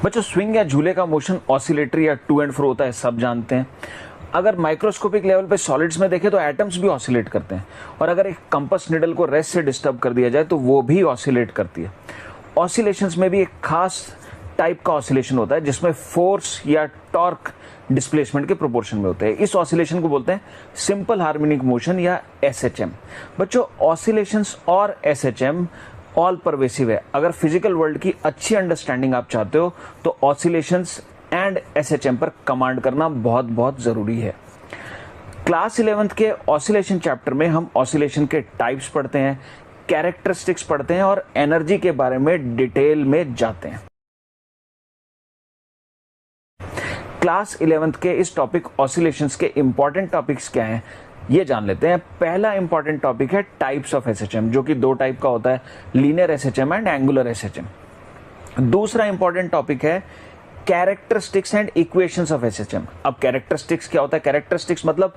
बच्चों स्विंग या झूले का मोशन ऑसिलेटरी या टू एंड फ्रो होता है, सब जानते हैं। अगर माइक्रोस्कोपिक लेवल पे सॉलिड्स में देखें तो एटम्स भी ऑसिलेट करते हैं, और अगर एक कंपास निडल को रेस्ट से डिस्टर्ब कर दिया जाए तो वो भी ऑसिलेट करती है। ऑसिलेशंस में भी एक खास टाइप का ऑसिलेशन होता है जिसमें फोर्स या टॉर्क डिस्प्लेसमेंट के प्रोपोर्शन में होते हैं। इस ऑसिलेशन को बोलते हैं सिंपल हार्मोनिक मोशन या एसएचएम। बच्चों ऑसिलेशंस और एसएचएम ऑल परवेसिव है। अगर फिजिकल वर्ल्ड की अच्छी अंडरस्टैंडिंग आप चाहते हो तो ऑसिलेशंस एंड एसएचएम पर कमांड करना बहुत बहुत जरूरी है। क्लास 11th के ऑसिलेशन चैप्टर में हम ऑसिलेशन के टाइप्स पढ़ते हैं, कैरेक्टरिस्टिक्स पढ़ते हैं और एनर्जी के बारे में डिटेल में जाते हैं। क्लास 11th के इस टॉपिक ऑसिलेशंस के इंपॉर्टेंट टॉपिक्स क्या हैं ये जान लेते हैं। पहला इंपॉर्टेंट टॉपिक है टाइप्स ऑफ एसएचएम, जो कि दो टाइप का होता है, linear SHM and angular SHM. दूसरा इंपॉर्टेंट टॉपिक है characteristics and equations of SHM. अब कैरेक्टरिस्टिक्स क्या होता है? कैरेक्टरिस्टिक्स मतलब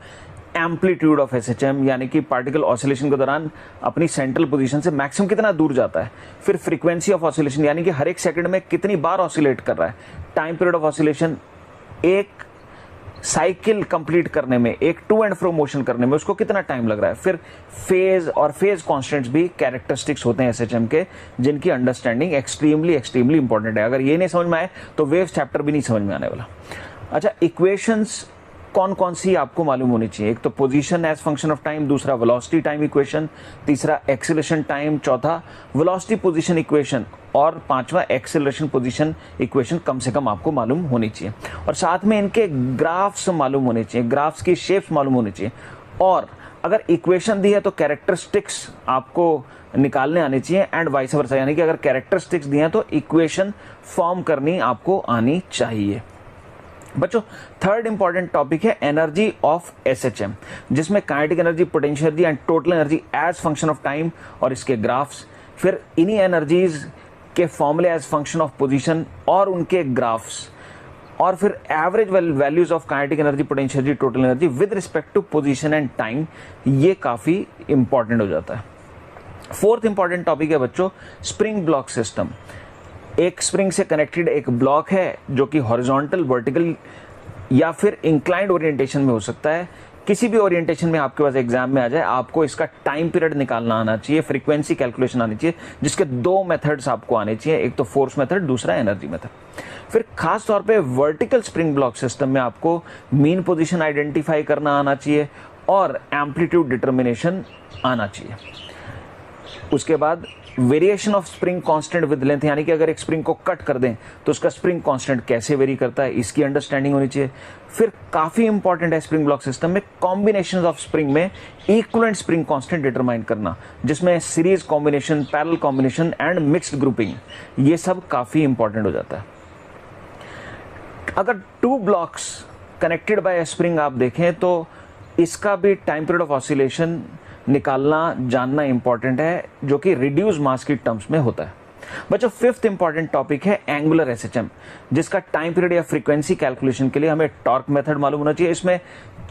एम्पलीट्यूड ऑफ एसएचएम, यानी कि पार्टिकल ऑसिलेशन के दौरान अपनी सेंट्रल पोजीशन से मैक्सिमम कितना दूर जाता है। फिर फ्रीक्वेंसी ऑफ ऑसिलेशन, यानी कि हर एक सेकंड में कितनी बार ऑसिलेट कर रहा है। टाइम पीरियड ऑफ ऑसिलेशन, एक साइकिल कंप्लीट करने में, एक टू एंड फ्रो मोशन करने में उसको कितना टाइम लग रहा है। फिर फेज और फेज कांस्टेंट्स भी कैरेक्टरिस्टिक्स होते हैं एसएचएम के, जिनकी अंडरस्टैंडिंग एक्सट्रीमली इंपॉर्टेंट है। अगर ये नहीं समझ में आए तो वेव्स चैप्टर भी नहीं समझ में आने वाला। अच्छा, इक्वेशंस कौन कौन सी आपको मालूम होनी चाहिए? एक तो position as function of time, दूसरा वेलोसिटी टाइम इक्वेशन, तीसरा एक्सीलरेशन टाइम, चौथा वेलोसिटी पोजीशन इक्वेशन और पांचवा एक्सीलरेशन पोजीशन इक्वेशन कम से कम आपको मालूम होनी चाहिए। और साथ में इनके ग्राफ्स मालूम होने चाहिए, ग्राफ्स की शेप्स मालूम होनी चाहिए। और अगर इक्वेशन दी है तो कैरेक्टरिस्टिक्स आपको निकालने आने चाहिए एंड वाइस वर्सा, यानी कि अगर कैरेक्टरिस्टिक्स दी हैं तो इक्वेशन फॉर्म करनी आपको आनी चाहिए। बच्चों थर्ड इंपॉर्टेंट टॉपिक है एनर्जी ऑफ एसएचएम, जिसमें kinetic energy, potential energy and total energy as function of time और इसके ग्राफ्स, फिर इन्हीं एनर्जीज के फॉर्मूले एज फंक्शन ऑफ पोजीशन और उनके ग्राफ्स, और फिर average values of kinetic energy, potential energy, total energy with respect to position and time. ये काफी इंपॉर्टेंट हो जाता है। फोर्थ इंपॉर्टेंट टॉपिक है बच्चों स्प्रिंग ब्लॉक सिस्टम। एक स्प्रिंग से कनेक्टेड एक ब्लॉक है जो कि हॉरिजॉन्टल, वर्टिकल या फिर इंक्लाइंड ओरिएंटेशन में हो सकता है। किसी भी ओरिएंटेशन में आपके पास एग्जाम में आ जाए, आपको इसका टाइम पीरियड निकालना आना चाहिए, फ्रीक्वेंसी कैलकुलेशन आनी चाहिए, जिसके दो मेथड्स आपको आने चाहिए, एक तो फोर्स मेथड, दूसरा एनर्जी मेथड। फिर खास तौर पे वर्टिकल स्प्रिंग ब्लॉक सिस्टम में आपको मीन पोजीशन आइडेंटिफाई करना आना चाहिए और एम्पलीट्यूड डिटर्मिनेशन आना चाहिए। उसके बाद variation of spring constant with length, यानी कि अगर एक स्प्रिंग को कट कर दें तो उसका स्प्रिंग कांस्टेंट कैसे वेरी करता है, इसकी अंडरस्टैंडिंग होनी चाहिए। फिर काफी इंपॉर्टेंट है स्प्रिंग ब्लॉक सिस्टम में कॉम्बिनेशन ऑफ स्प्रिंग में इक्विवेलेंट स्प्रिंग कांस्टेंट डिटरमाइन करना, जिसमें series combination, parallel combination and mixed grouping, ये सब काफी इंपॉर्टेंट हो जाता है। अगर two blocks connected by spring आप देखें तो इसका भी टाइम पीरियड ऑफ ऑसिलेशन निकालना जानना इंपॉर्टेंट है, जो कि रिड्यूस मास की टर्म्स में होता है। बच्चों फिफ्थ इंपॉर्टेंट टॉपिक है एंगुलर एसएचएम, जिसका टाइम पीरियड या फ्रीक्वेंसी कैलकुलेशन के लिए हमें टॉर्क मेथड मालूम होना चाहिए। इसमें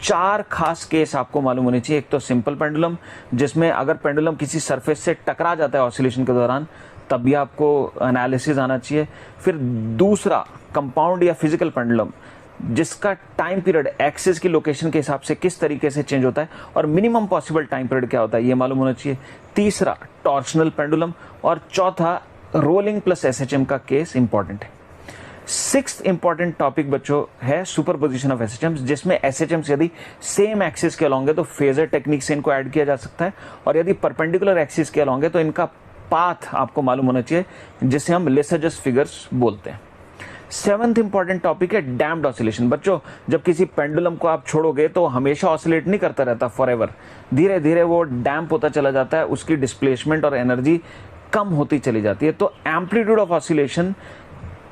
चार खास केस आपको मालूम होने चाहिए। एक तो सिंपल पेंडुलम, जिसमें अगर पेंडुलम किसी सरफेस से टकरा जाता है ऑसिलेशन के दौरान, तब भी आपको एनालिसिस आना चाहिए। फिर दूसरा कंपाउंड या फिजिकल पेंडुलम, जिसका टाइम पीरियड एक्सिस की लोकेशन के हिसाब से किस तरीके से चेंज होता है और मिनिमम पॉसिबल टाइम पीरियड क्या होता है, ये मालूम होना चाहिए। तीसरा टॉर्शनल पेंडुलम और चौथा रोलिंग प्लस एसएचएम का केस इंपॉर्टेंट है। सिक्स्थ इंपॉर्टेंट टॉपिक बच्चों है सुपरपोजिशन ऑफ एसएचएम, जिसमें एसएचएम यदि सेम एक्सिस के अलॉन्ग है तो फेजर टेक्निक से इनको ऐड किया जा सकता है, और यदि परपेंडिकुलर एक्सिस के अलॉन्ग है तो इनका पाथ आपको मालूम होना चाहिए, जिसे हम लेसरजस फिगर्स बोलते हैं। सेवंथ इंपॉर्टेंट टॉपिक है डैम्प्ड ऑसिलेशन। बच्चों जब किसी पेंडुलम को आप छोड़ोगे तो हमेशा ऑसिलेट नहीं करता रहता फॉरएवर, धीरे धीरे वो डैम्प होता चला जाता है, उसकी डिस्प्लेसमेंट और एनर्जी कम होती चली जाती है। तो एम्पलीट्यूड ऑफ ऑसिलेशन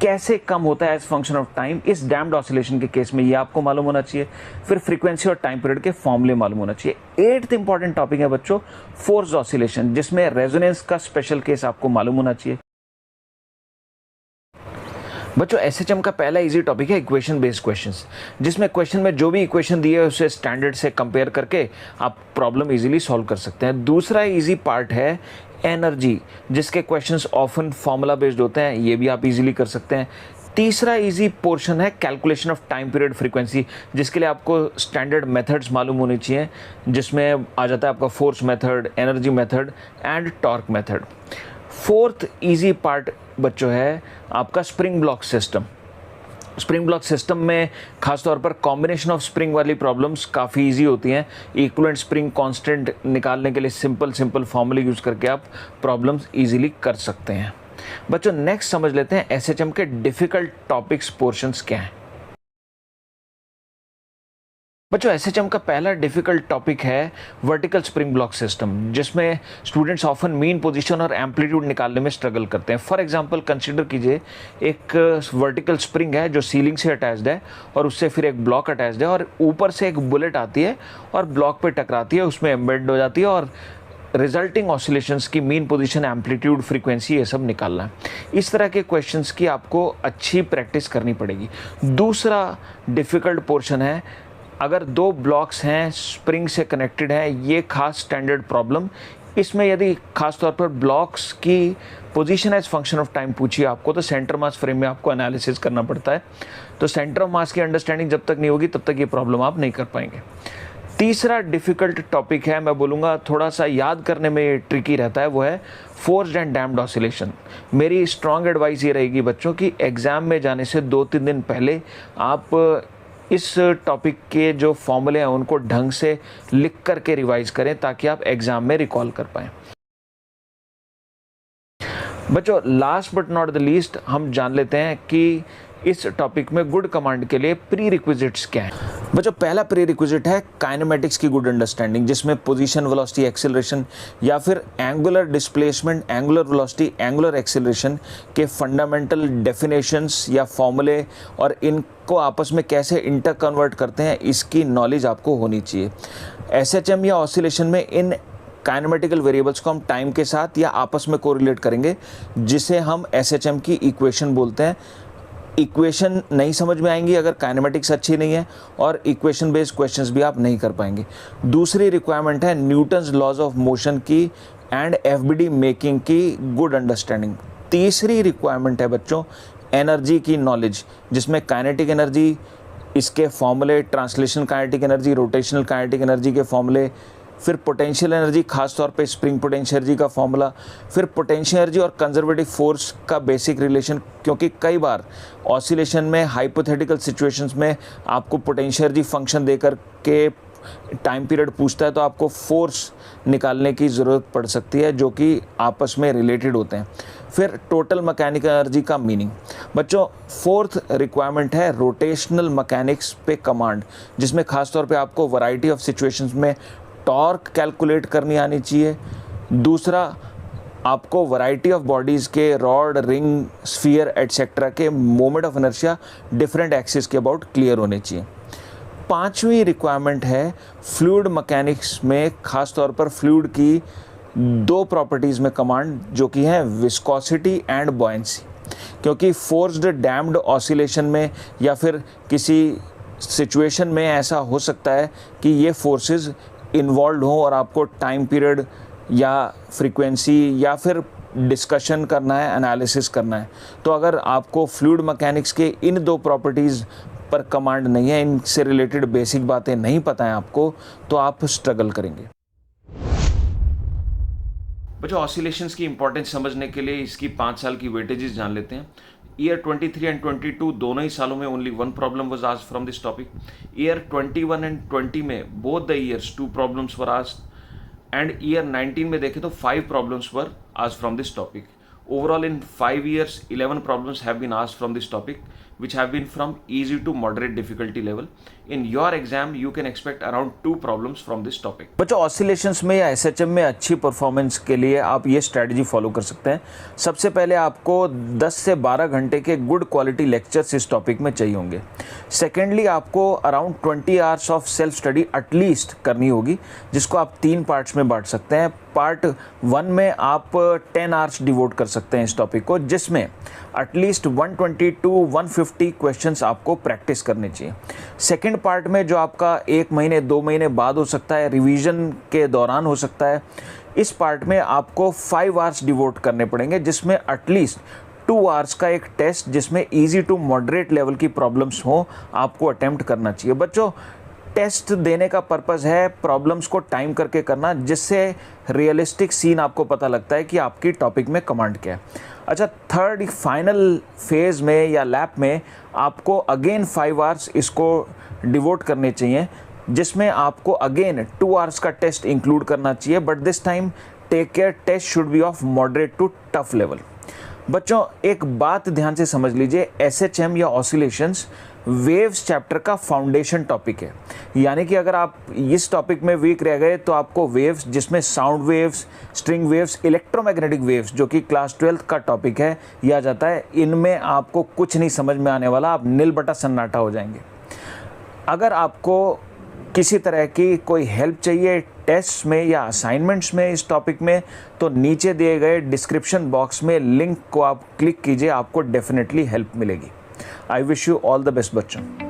कैसे कम होता है एज फंक्शन ऑफ टाइम, इस डैम्प्ड ऑसिलेशन के केस में ये आपको मालूम होना चाहिए। फिर फ्रीक्वेंसी और टाइम पीरियड के फॉर्मूले मालूम होना चाहिए। एट्थ इंपॉर्टेंट टॉपिक है बच्चों फोर्स ऑसिलेशन, जिसमें रेजोनेंस का स्पेशल केस आपको मालूम होना चाहिए। बच्चों एसएचएम का पहला इजी टॉपिक है इक्वेशन बेस्ड क्वेश्चंस, जिसमें क्वेश्चन में जो भी इक्वेशन दी है उसे स्टैंडर्ड से कंपेयर करके आप प्रॉब्लम इजीली सॉल्व कर सकते हैं। दूसरा इजी पार्ट है एनर्जी, जिसके क्वेश्चंस ऑफन फार्मूला बेस्ड होते हैं, ये भी आप इजीली कर सकते हैं। तीसरा इजी पोर्शन है calculation of time period frequency, जिसके लिए आपको स्टैंडर्ड मेथड्स मालूम होनी चाहिए, जिसमें आ जाता है आपका force method, energy method and torque method. Fourth easy part बच्चों है आपका spring block system. Spring block system में खासतौर पर कॉम्बिनेशन ऑफ स्प्रिंग वाली प्रॉब्लम्स काफ़ी इजी होती हैं। इक्विवेलेंट स्प्रिंग कांस्टेंट निकालने के लिए सिंपल फॉर्मूले यूज़ करके आप प्रॉब्लम्स इजीली कर सकते हैं। बच्चों नेक्स्ट समझ लेते हैं एसएचएम के डिफिकल्ट टॉपिक्स पोर्शंस क्या हैं। बच्चों एसएचएम का पहला डिफिकल्ट टॉपिक है वर्टिकल स्प्रिंग ब्लॉक सिस्टम, जिसमें स्टूडेंट्स ऑफन मीन पोजीशन और एम्पलीट्यूड निकालने में स्ट्रगल करते हैं। फॉर एग्जांपल कंसीडर कीजिए एक वर्टिकल स्प्रिंग है जो सीलिंग से अटैच्ड है और उससे फिर एक ब्लॉक अटैच्ड है और ऊपर से एक बुलेट आती है और ब्लॉक पे टकराती है, उसमें एम्बेड हो जाती है और रिजल्टिंग ऑसिलेशंस की मीन पोजीशन, एम्पलीट्यूड, फ्रीक्वेंसी ये सब निकालना है। इस तरह के क्वेश्चंस की आपको अच्छी प्रैक्टिस करनी पड़ेगी। दूसरा डिफिकल्ट पोर्शन है अगर दो ब्लॉक्स हैं स्प्रिंग से कनेक्टेड हैं, ये खास स्टैंडर्ड प्रॉब्लम। इसमें यदि खास तौर पर ब्लॉक्स की position as function of time पूछिए आपको, तो सेंटर मास फ्रेम में आपको एनालिसिस करना पड़ता है। तो सेंटर ऑफ मास की अंडरस्टैंडिंग जब तक नहीं होगी तब तक ये प्रॉब्लम आप नहीं कर पाएंगे। तीसरा डिफिकल्ट टॉपिक है, मैं बोलूँगा थोड़ा सा याद करने में ट्रिकी रहता है, वो है फोर्स्ड एंड डैम्प्ड ऑसिलेशन। मेरी स्ट्रॉन्ग एडवाइस ये रहेगी बच्चों की एग्ज़ाम में जाने से 2-3 दिन पहले आप इस टॉपिक के जो फॉर्मूले हैं उनको ढंग से लिख करके रिवाइज करें ताकि आप एग्ज़ाम में रिकॉल कर पाएँ। बच्चों last but not the least हम जान लेते हैं कि इस टॉपिक में गुड कमांड के लिए प्री रिक्विजिट्स क्या हैं। बच्चों पहला प्री रिक्विजिट है काइनेमेटिक्स की गुड अंडरस्टैंडिंग, जिसमें पोजीशन, वेलोसिटी, एक्सेलरेशन या फिर angular displacement, angular velocity, angular acceleration के फंडामेंटल डेफिनेशंस या फॉर्मूले और इनको आपस में कैसे इंटर कन्वर्ट करते हैं इसकी नॉलेज आपको होनी चाहिए। एसएचएम या ऑसिलेशन में इन काइनेमेटिकल वेरिएबल्स को हम टाइम के साथ या आपस में कोरिलेट करेंगे, जिसे हम एसएचएम की इक्वेशन बोलते हैं। इक्वेशन नहीं समझ में आएंगी अगर काइनेमेटिक्स अच्छी नहीं है, और इक्वेशन बेस्ड क्वेश्चंस भी आप नहीं कर पाएंगे। दूसरी रिक्वायरमेंट है न्यूटन्स लॉज ऑफ मोशन की एंड एफबीडी मेकिंग की गुड अंडरस्टैंडिंग। तीसरी रिक्वायरमेंट है बच्चों एनर्जी की नॉलेज, जिसमें काइनेटिक एनर्जी, इसके फॉर्मूले, translation kinetic energy, rotational kinetic energy के फॉर्मूले, फिर पोटेंशियल एनर्जी, खास तौर पे स्प्रिंग पोटेंशियल एनर्जी का फॉर्मूला, फिर पोटेंशियल एनर्जी और कंजर्वेटिव फोर्स का बेसिक रिलेशन, क्योंकि कई बार ऑसिलेशन में हाइपोथेटिकल सिचुएशंस में आपको पोटेंशियल एनर्जी फंक्शन देकर के टाइम पीरियड पूछता है तो आपको फोर्स निकालने की ज़रूरत पड़ सकती है जो कि आपस में रिलेटेड होते हैं। फिर टोटल मैकेनिकल एनर्जी का मीनिंग। बच्चों फोर्थ रिक्वायरमेंट है रोटेशनल मैकेनिक्स पे कमांड, जिसमें खास तौर पे आपको वैरायटी ऑफ सिचुएशंस में टॉर्क कैलकुलेट करनी आनी चाहिए। दूसरा आपको वैरायटी ऑफ बॉडीज़ के रॉड, रिंग, स्फीयर एटसेट्रा के moment of inertia different axis के अबाउट क्लियर होने चाहिए। पांचवी रिक्वायरमेंट है फ्लूइड मैकेनिक्स में खास तौर पर फ्लूइड की दो प्रॉपर्टीज़ में कमांड, जो कि है विस्कोसिटी एंड बॉयंसी, क्योंकि फोर्स्ड डैम्ड ऑसिलेशन में या फिर किसी सिचुएशन में ऐसा हो सकता है कि ये फोर्सेस इन्वॉल्व हों और आपको टाइम पीरियड या फ्रीक्वेंसी या फिर डिस्कशन करना है, एनालिसिस करना है। तो अगर आपको फ्लूइड मैकेनिक्स के इन दो प्रॉपर्टीज़ पर कमांड नहीं है, इनसे रिलेटेड बेसिक बातें नहीं पता है आपको, तो आप स्ट्रगल करेंगे। बच्चों ऑसिलेशंस की इंपॉर्टेंस समझने के लिए इसकी 5 साल की वेटेजेस जान लेते हैं। ईयर 23 एंड 22 दोनों ही सालों में only 1 problem was asked from this topic. Year 21 and 20 में both the years 2 problems were asked, and year 19 में देखें तो 5 problems were asked from this topic. Overall in 5 years 11 problems have been asked from this topic, which have been from easy to moderate difficulty level. In your exam you can expect around 2 problems from this topic. बच्चों oscillations में या SHM में अच्छी performance के लिए आप ये strategy follow कर सकते हैं। सबसे पहले आपको 10 से 12 घंटे के गुड क्वालिटी लेक्चर्स इस टॉपिक में चाहिए होंगे। सेकेंडली आपको around 20 hours of self study at least करनी होगी, जिसको आप 3 पार्ट्स में बांट सकते हैं। पार्ट 1 में आप 10 आवर्स डिवोट कर सकते हैं इस टॉपिक को, जिसमें एटलीस्ट 120 to 150 क्वेश्चंस आपको प्रैक्टिस करने चाहिए। सेकंड पार्ट में जो आपका 1 महीने 2 महीने बाद हो सकता है, रिवीजन के दौरान हो सकता है, इस पार्ट में आपको 5 आवर्स डिवोट करने पड़ेंगे, जिसमें एटलीस्ट 2 आवर्स का एक टेस्ट जिसमें इजी टू मॉडरेट लेवल की प्रॉब्लम्स हो आपको अटेम्प्ट करना चाहिए। बच्चों टेस्ट देने का पर्पस है प्रॉब्लम्स को टाइम करके करना, जिससे रियलिस्टिक सीन आपको पता लगता है कि आपकी टॉपिक में कमांड क्या है। अच्छा, थर्ड फाइनल फेज में या लैप में आपको अगेन 5 आवर्स इसको डिवोट करने चाहिए, जिसमें आपको अगेन 2 आवर्स का टेस्ट इंक्लूड करना चाहिए, but this time take care test should be of moderate to tough level. बच्चों एक बात ध्यान से समझ लीजिए, एसएचएम या ऑसिलेशंस वेव्स चैप्टर का फाउंडेशन टॉपिक है। यानी कि अगर आप इस टॉपिक में वीक रह गए तो आपको वेव्स, जिसमें sound waves, string waves, electromagnetic waves, जो कि क्लास 12th का टॉपिक है, यह आ जाता है, इनमें आपको कुछ नहीं समझ में आने वाला, आप नील बटा सन्नाटा हो जाएंगे। अगर आपको किसी तरह की कोई हेल्प चाहिए टेस्ट में या असाइनमेंट्स में इस टॉपिक में, तो नीचे दिए गए डिस्क्रिप्शन बॉक्स में लिंक को आप क्लिक कीजिए, आपको डेफिनेटली हेल्प मिलेगी। I wish you all the best बच्चों।